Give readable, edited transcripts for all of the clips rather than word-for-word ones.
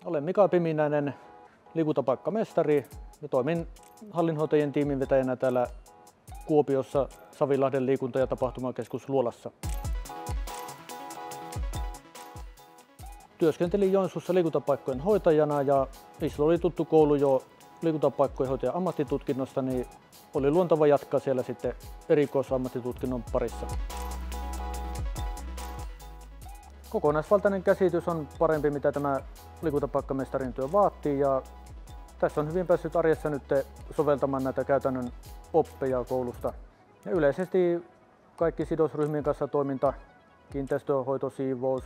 Olen Mika Piminäinen, liikuntapaikkamestari ja toimin hallinhoitajien tiiminvetäjänä täällä Kuopiossa Savilahden liikunta- ja tapahtumakeskus Luolassa. Työskentelin Joensuussa liikuntapaikkojen hoitajana ja niissä oli tuttu koulu jo liikuntapaikkojen hoitajan ammattitutkinnosta, niin oli luontava jatkaa siellä sitten erikoisammattitutkinnon parissa. Kokonaisvaltainen käsitys on parempi, mitä tämä liikuntapaikkamestarin työ vaatii, ja tässä on hyvin päässyt arjessa nyt soveltamaan näitä käytännön oppeja koulusta. Ja yleisesti kaikki sidosryhmien kanssa toiminta, kiinteistöhoito, siivous,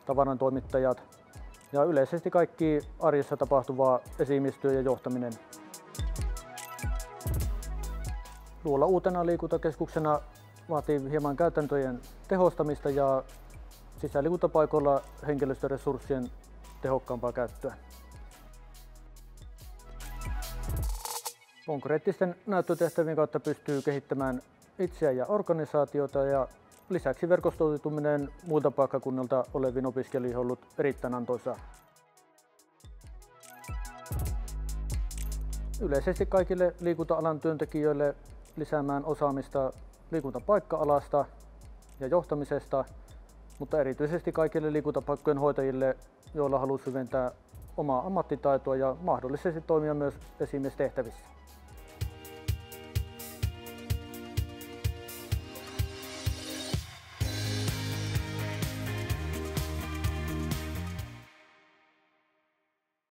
tavarantoimittajat ja yleisesti kaikki arjessa tapahtuvaa esimiestyö ja johtaminen. Luola uutena liikuntakeskuksena vaatii hieman käytäntöjen tehostamista ja sisäliikuntapaikoilla henkilöstöresurssien tehokkaampaa käyttöä. Konkreettisten näyttötehtävien kautta pystyy kehittämään itseään ja organisaatiota, ja lisäksi verkostoituminen muilta paikkakunnilta oleviin opiskelijoihin on ollut erittäin antoisaa. Yleisesti kaikille liikunta-alan työntekijöille lisäämään osaamista liikuntapaikka-alasta ja johtamisesta, mutta erityisesti kaikille liikuntapaikkojen hoitajille, joilla haluaa syventää omaa ammattitaitoa ja mahdollisesti toimia myös esimiestehtävissä.